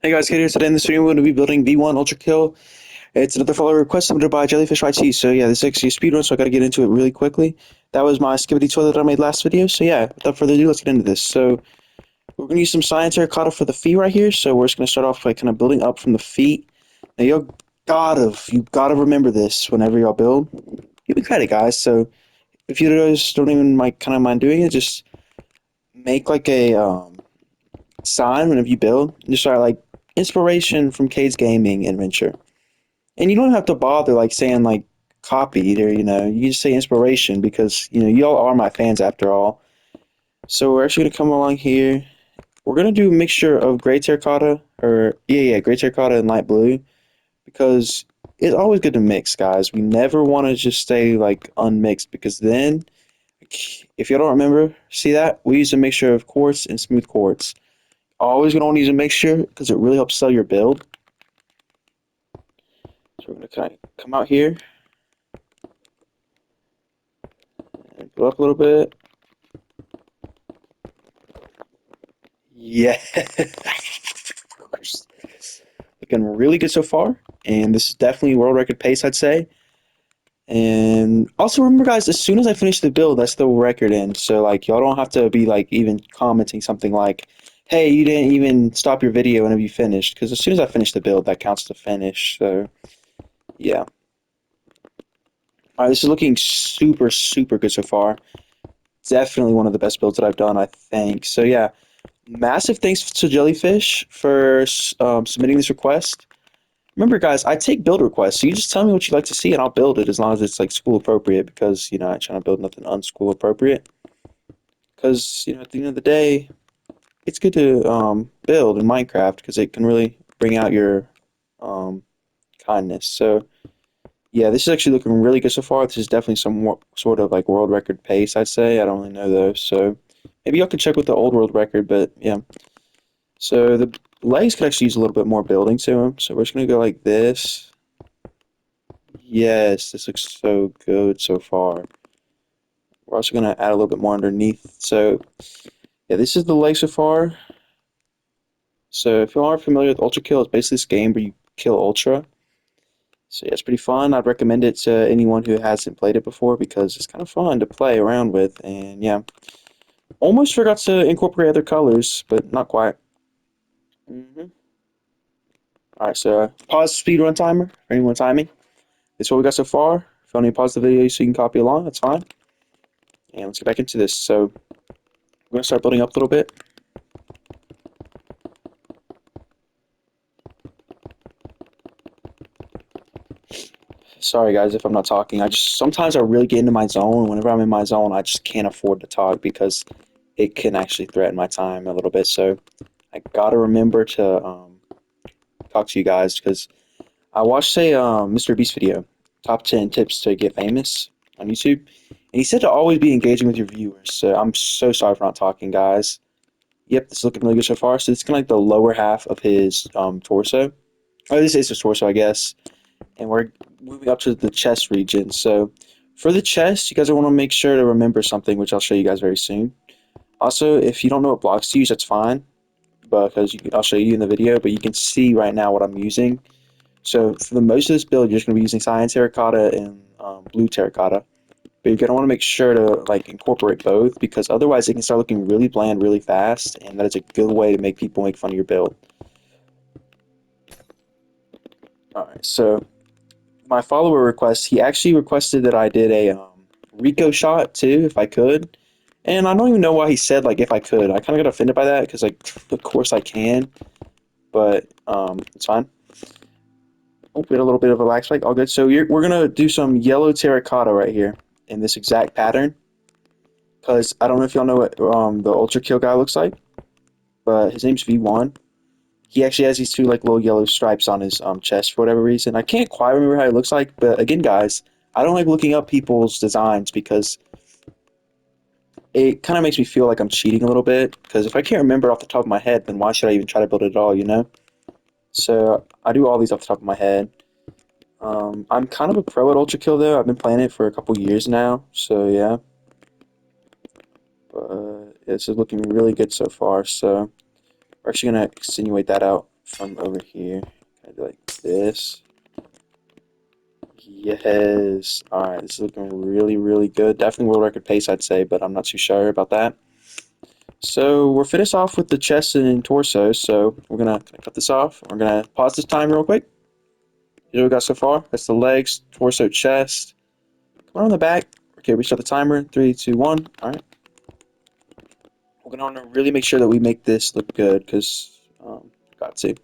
Hey guys, Kid here. Today in this video, we're going to be building V1 Ultra Kill. It's another follower request submitted by Jellyfsh YT. So yeah, this is actually a speedrun, so I got to get into it really quickly. That was my skibbity toilet that I made last video. So yeah, without further ado, let's get into this. So we're going to use some cyan terracotta for the feet right here. So we're just going to start off by kind of building up from the feet. Now you gotta remember this whenever y'all build. Give me credit, guys. So if you guys don't even mind doing it, just make like a sign whenever you build. Just start like inspiration from Cade's gaming adventure. And you don't have to bother like saying like copied or you just say inspiration because y'all are my fans after all. So we're actually gonna come along here. We're gonna do a mixture of gray terracotta or gray terracotta and light blue because it's always good to mix, guys. We never want to just stay like unmixed because then if you don't remember, see that we use a mixture of quartz and smooth quartz. Always gonna want to use a mixture because it really helps sell your build. So we're gonna kind of come out here and go up a little bit. Yeah. Looking really good so far. And this is definitely world record pace, I'd say. And also remember, guys, as soon as I finish the build, that's the record end. So, like, y'all don't have to be, like, even commenting something like, hey, you didn't even stop your video whenever you finished. Because as soon as I finish the build, that counts to finish. So, yeah. All right, this is looking super, super good so far. Definitely one of the best builds that I've done, I think. So, yeah. Massive thanks to Jellyfsh for submitting this request. Remember, guys, I take build requests, so you just tell me what you'd like to see, and I'll build it as long as it's like school appropriate. Because I'm not trying to build nothing unschool appropriate. Because at the end of the day, it's good to build in Minecraft because it can really bring out your um, kindness. So yeah, this is actually looking really good so far. This is definitely some more, sort of like world record pace, I'd say. I don't really know though, so maybe y'all can check with the old world record. But yeah. So the legs could actually use a little bit more building to them. So we're just gonna go like this. Yes, this looks so good so far. We're also gonna add a little bit more underneath. So yeah, this is the leg so far. So if you aren't familiar with Ultra Kill, it's basically this game where you kill Ultra. So yeah, it's pretty fun. I'd recommend it to anyone who hasn't played it before because it's kind of fun to play around with. And yeah, almost forgot to incorporate other colors, but not quite. All right, so pause speedrun timer for anyone timing. This is what we got so far. If you want to pause the video so you can copy along, that's fine. And let's get back into this. So we're gonna start building up a little bit. Sorry guys if I'm not talking. I just sometimes I really get into my zone. Whenever I'm in my zone, I just can't afford to talk because it can actually threaten my time a little bit. So I gotta remember to talk to you guys because I watched a Mr. Beast video, top 10 tips to get famous on YouTube, and he said to always be engaging with your viewers. So I'm so sorry for not talking, guys. Yep, this is looking really good so far. So it's kind of like the lower half of his torso. Oh, this is his torso, I guess. And we're moving up to the chest region. So for the chest, you guys want to make sure to remember something, which I'll show you guys very soon. Also, if you don't know what blocks to use, that's fine, because I'll show you in the video. But you can see right now what I'm using. So for the most of this build, you're just going to be using cyan terracotta and blue terracotta. But you're going to want to make sure to like incorporate both because otherwise it can start looking really bland really fast, and that is a good way to make people make fun of your build. All right, so my follower request, he actually requested that I did a Rico shot too, if I could. And I don't even know why he said like if I could. I kind of got offended by that because like of course I can, but it's fine. Oh, we had a little bit of a lag spike. All good. So we're gonna do some yellow terracotta right here in this exact pattern because I don't know if y'all know what the Ultra Kill guy looks like, but his name's V1. He actually has these two like little yellow stripes on his chest for whatever reason. I can't quite remember how he looks like, but again, guys, I don't like looking up people's designs because it kind of makes me feel like I'm cheating a little bit. Because if I can't remember off the top of my head, then why should I even try to build it at all? So I do all these off the top of my head. I'm kind of a pro at Ultra Kill though. I've been playing it for a couple years now, so yeah. But this is looking really good so far. So we're actually gonna extenuate that out from over here. Kind of do like this. Yes. All right, this is looking really, really good. Definitely world record pace, I'd say, but I'm not too sure about that. So we're finished off with the chest and torso. So we're gonna cut this off. We're gonna pause this time real quick. Here's what we got so far. That's the legs, torso, chest. Come on the back. Okay, restart the timer. 3, 2, 1. All right. We're gonna want to really make sure that we make this look good because got to.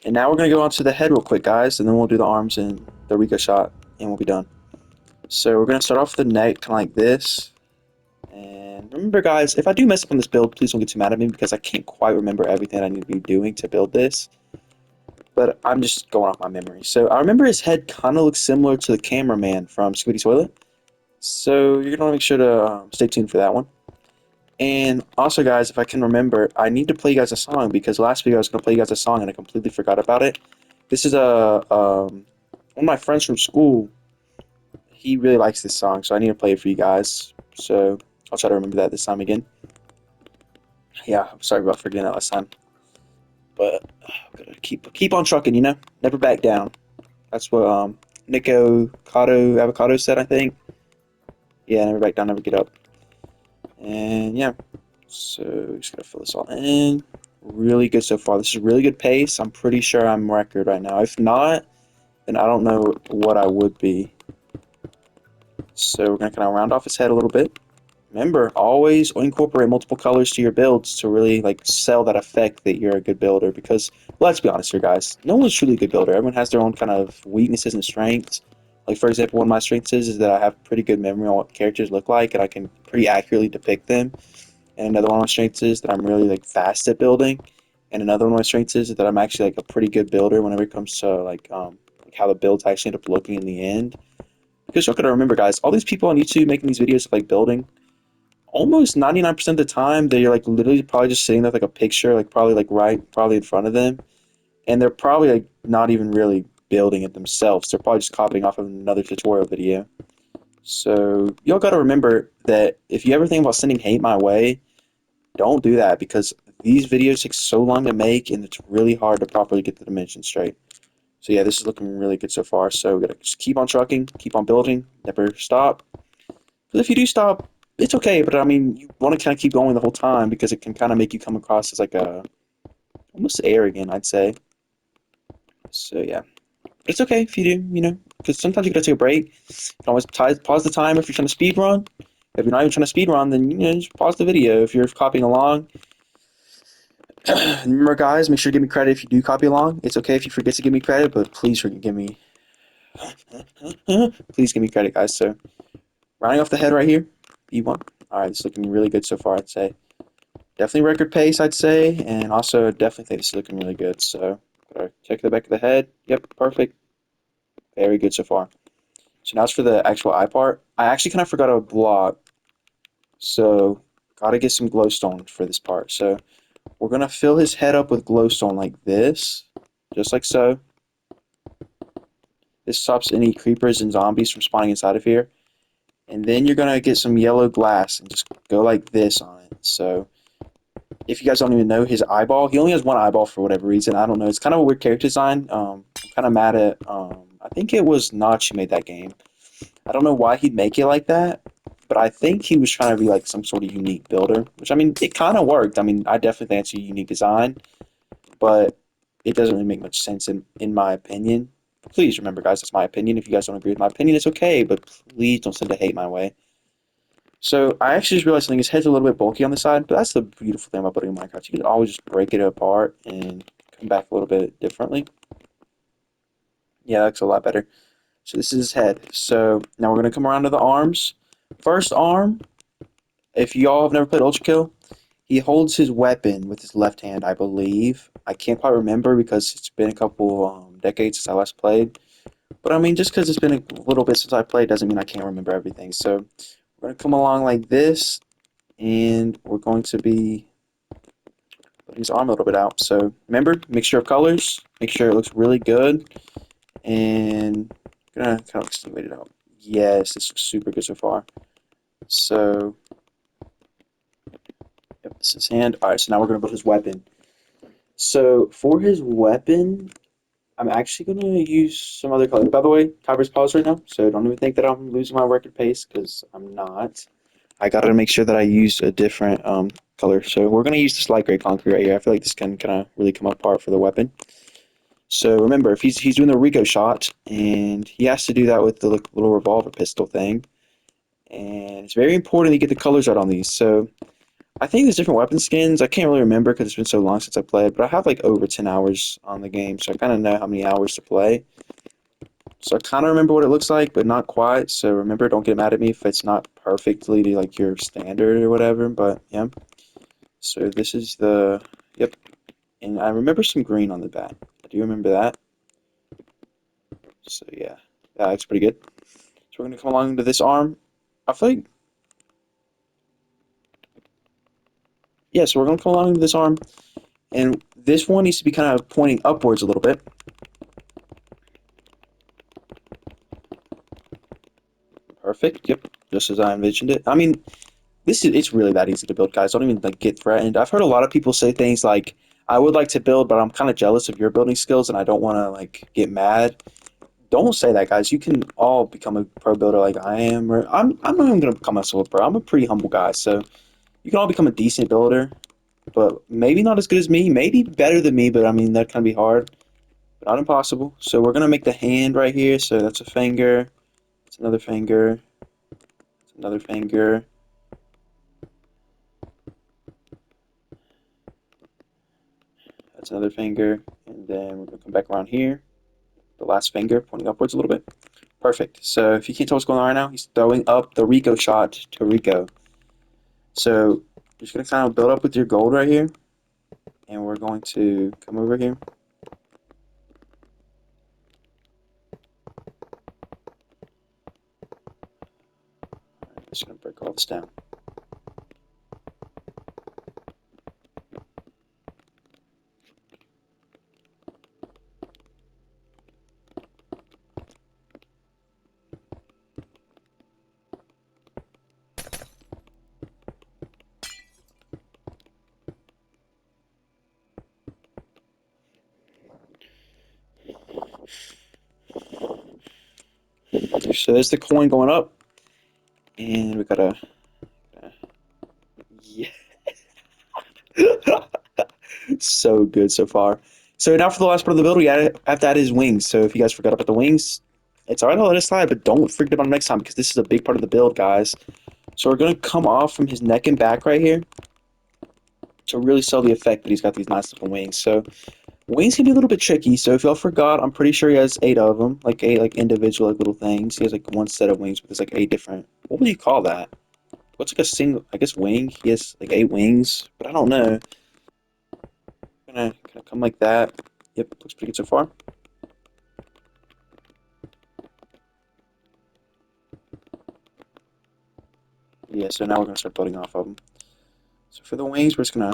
And now we're gonna go on to the head real quick, guys, and then we'll do the arms and the Rico shot, and we'll be done. So we're gonna start off with the neck, kind of like this. And remember, guys, if I do mess up on this build, please don't get too mad at me because I can't quite remember everything I need to be doing to build this. But I'm just going off my memory. So I remember his head kind of looks similar to the cameraman from Squiddy Toilet. So you're gonna make sure to stay tuned for that one. And also, guys, if I can remember, I need to play you guys a song because last video I was gonna play you guys a song and I completely forgot about it. This is one of my friends from school. He really likes this song, so I need to play it for you guys. So I'll try to remember that this time again. Yeah, I'm sorry about forgetting that last time, but gotta keep on trucking, you know, never back down. That's what Nico Cotto Avocado said, I think. Yeah, never back down, never get up. And yeah, so just gotta fill this all in. Really good so far. This is really good pace. I'm pretty sure I'm record right now. If not, then I don't know what I would be. So we're gonna kind of round off his head a little bit. Remember, always incorporate multiple colors to your builds to really like sell that effect that you're a good builder. Because let's be honest here, guys, no one's truly a good builder. Everyone has their own kind of weaknesses and strengths. Like for example, one of my strengths is that I have pretty good memory on what characters look like, and I can pretty accurately depict them. And another one of my strengths is that I'm really like fast at building. And another one of my strengths is that I'm actually like a pretty good builder whenever it comes to like how the builds actually end up looking in the end. Because you gotta remember, guys, all these people on YouTube making these videos of like building, almost 99% of the time they're like literally probably just sitting there with like a picture, like probably like right probably in front of them, and they're probably like not even really building it themselves. They're probably just copying off of another tutorial video. So y'all gotta remember that if you ever think about sending hate my way, don't do that because these videos take so long to make and it's really hard to properly get the dimensions straight. So yeah, this is looking really good so far. So we gotta just keep on trucking, keep on building, never stop. Because if you do stop, it's okay. But I mean, you want to kind of keep going the whole time because it can kind of make you come across as like a almost arrogant, I'd say. So yeah, but it's okay if you do, you know, because sometimes you gotta take a break. You can always pause the time if you're trying to speed run. If you're not even trying to speed run, then you know just pause the video. If you're copying along, remember, guys, make sure to give me credit if you do copy along. It's okay if you forget to give me credit, but please give me, please give me credit, guys. So rounding off the head right here, E1. All right, it's looking really good so far, I'd say. Definitely record pace, I'd say, and also definitely think this is looking really good. So check the back of the head. Yep, perfect. Very good so far. So now it's for the actual eye part. I actually kind of forgot a block, so gotta get some glowstone for this part. So we're gonna fill his head up with glowstone like this, just like so. This stops any creepers and zombies from spawning inside of here. And then you're gonna get some yellow glass and just go like this on it. So if you guys don't even know his eyeball, he only has one eyeball for whatever reason. I don't know. It's kind of a weird character design. I'm kind of mad at. I think it was Notch who made that game. I don't know why he'd make it like that, but I think he was trying to be like some sort of unique builder. Which I mean, it kind of worked. I mean, I definitely think it's a unique design, but it doesn't really make much sense in my opinion. Please remember, guys, that's my opinion. If you guys don't agree with my opinion, it's okay, but please don't send a hate my way. So I actually just realized something. His head's a little bit bulky on the side, but that's the beautiful thing about building Minecraft. You can always just break it apart and come back a little bit differently. Yeah, that looks a lot better. So this is his head. So now we're gonna come around to the arms. First arm, if y'all have never played Ultra Kill, he holds his weapon with his left hand, I believe. I can't quite remember because it's been a couple decades since I last played. But I mean, just because it's been a little bit since I played doesn't mean I can't remember everything. So we're gonna come along like this, and we're going to be putting his arm a little bit out. So remember, mixture of colors, make sure it looks really good, and I'm gonna kind of extenuate it out. Yes, this looks super good so far. So yep, this is his hand. All right, so now we're gonna put his weapon. So for his weapon, I'm actually gonna use some other color. By the way, timer's paused right now, so don't even think that I'm losing my record pace because I'm not. I gotta make sure that I use a different color. So we're gonna use this light gray concrete right here. I feel like this can kind of really come apart for the weapon. So remember, if he's doing the Rico shot, and he has to do that with the little revolver pistol thing, and it's very important to get the colors out on these. So I think there's different weapon skins. I can't really remember because it's been so long since I played, but I have like over 10 hours on the game, so I kind of know how many hours to play. So I kind of remember what it looks like, but not quite. So remember, don't get mad at me if it's not perfectly to like your standard or whatever. But yeah. So this is the yep, and I remember some green on the back. I do remember that. So yeah, that looks pretty good. So we're gonna come along to this arm. I feel like yeah. So we're gonna come along to this arm, and this one needs to be kind of pointing upwards a little bit. Perfect. Yep. Just as I envisioned it. I mean, this is it's really that easy to build, guys. Don't even like get threatened. I've heard a lot of people say things like, "I would like to build, but I'm kind of jealous of your building skills, and I don't want to like get mad." Don't say that, guys. You can all become a pro builder like I am, or I'm not even gonna become a solo pro. I'm a pretty humble guy, so you can all become a decent builder, but maybe not as good as me. Maybe better than me, but I mean that can be hard, but not impossible. So we're gonna make the hand right here. So that's a finger. It's another finger. It's another finger. That's another finger, and then we're gonna come back around here. The last finger pointing upwards a little bit. Perfect. So if you can't tell what's going on right now, he's throwing up the Rico shot to Rico. So you're just gonna kind of build up with your gold right here, and we're going to come over here. I'm just gonna break all this down. So there's the coin going up, and we gotta. Yeah. So good so far. So now for the last part of the build, we have to add his wings. So if you guys forgot about the wings, it's alright, I'll let it slide, but don't forget about them next time because this is a big part of the build, guys. So we're gonna come off from his neck and back right here to really sell the effect that he's got these nice little wings. So wings can be a little bit tricky. So if y'all forgot, I'm pretty sure he has 8 of them, like 8 like individual like little things. He has like one set of wings, but there's like 8 different. What would you call that? What's like a single? I guess wing. He has like 8 wings, but I don't know. Gonna come like that. Yep, looks pretty good so far. Yeah, so now we're gonna start building off of them. So for the wings, we're just gonna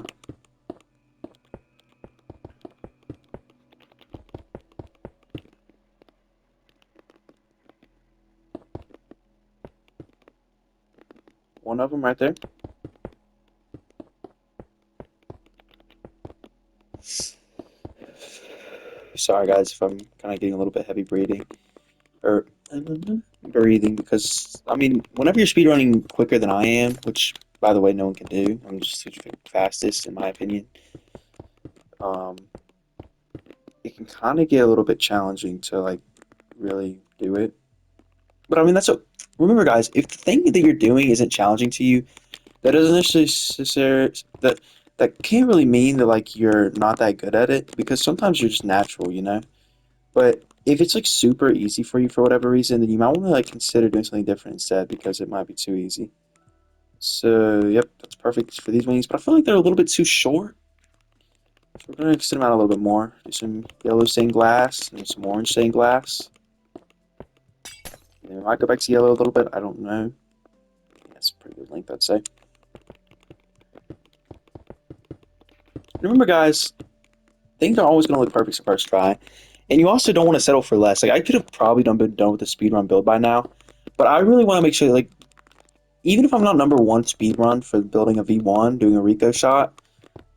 one of them right there. Sorry guys if I'm kind of getting a little bit heavy breathing or breathing because I mean whenever you're speedrunning quicker than I am, which by the way no one can do, I'm just the fastest in my opinion. Um, it can kind of get a little bit challenging to like really do it. But I mean that's a remember guys, if the thing that you're doing isn't challenging to you, that doesn't necessarily that can't really mean that like you're not that good at it because sometimes you're just natural, you know. But if it's like super easy for you for whatever reason, then you might want to like consider doing something different instead because it might be too easy. So yep, that's perfect for these wings. But I feel like they're a little bit too short. So we're gonna extend them out a little bit more. Do some yellow stained glass and some orange stained glass. And we might go back to yellow a little bit. I don't know. That's a pretty good length, I'd say. Remember, guys, things are always gonna look perfect at first try. And you also don't want to settle for less. Like I could have probably been done with the speedrun build by now, but I really want to make sure like even if I'm not number one speedrun for building a V1, doing a Rico shot,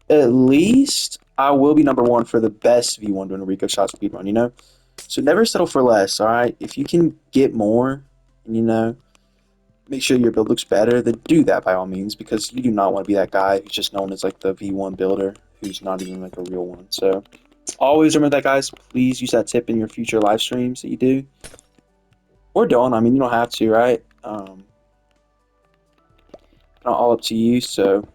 at least I will be number one for the best V1 doing a Rico shot speedrun, you know? So never settle for less, alright? If you can get more, you know, make sure your build looks better, then do that by all means, because you do not want to be that guy who's just known as like the V1 builder, who's not even like a real one. So always remember that, guys. Please use that tip in your future live streams that you do. Or don't. I mean, you don't have to, right? All up to you, so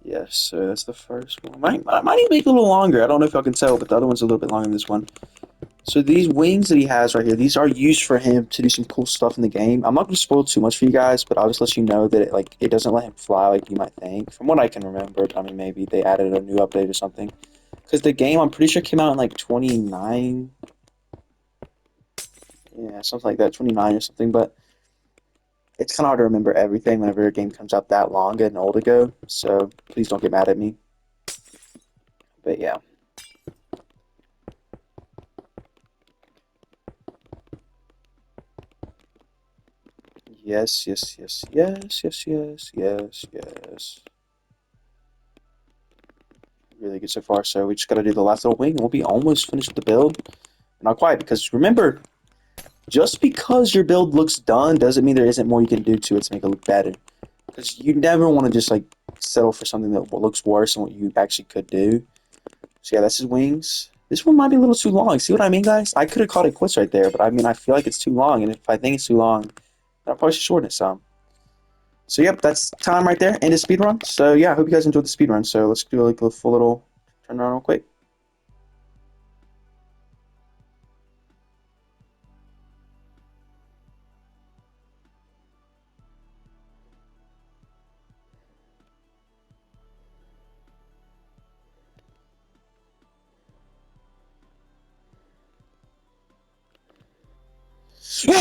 yes, so that's the first one. I might even make it a little longer. I don't know if y'all can tell, but the other one's a little bit longer than this one. So these wings that he has right here, these are used for him to do some cool stuff in the game. I'm not going to spoil too much for you guys, but I'll just let you know that it doesn't let him fly like you might think. From what I can remember, I mean, maybe they added a new update or something. Because the game, I'm pretty sure, came out in like 29. Yeah, something like that, 29 or something. But it's kind of hard to remember everything whenever a game comes out that long and old ago. So please don't get mad at me. But yeah. Yes, yes, yes, yes, yes, yes, yes, yes. Really good so far. So we just got to do the last little wing and we'll be almost finished with the build. Not quite, because remember, just because your build looks done doesn't mean there isn't more you can do to it to make it look better. Because you never want to just like settle for something that looks worse than what you actually could do. So yeah, that's his wings. This one might be a little too long. See what I mean, guys? I could have called it quits right there, but I mean, I feel like it's too long, and if I think it's too long, I'll probably shorten it some. So yep, that's time right there. End of speed run. So yeah, I hope you guys enjoyed the speed run. So let's do like a full little turn around real quick.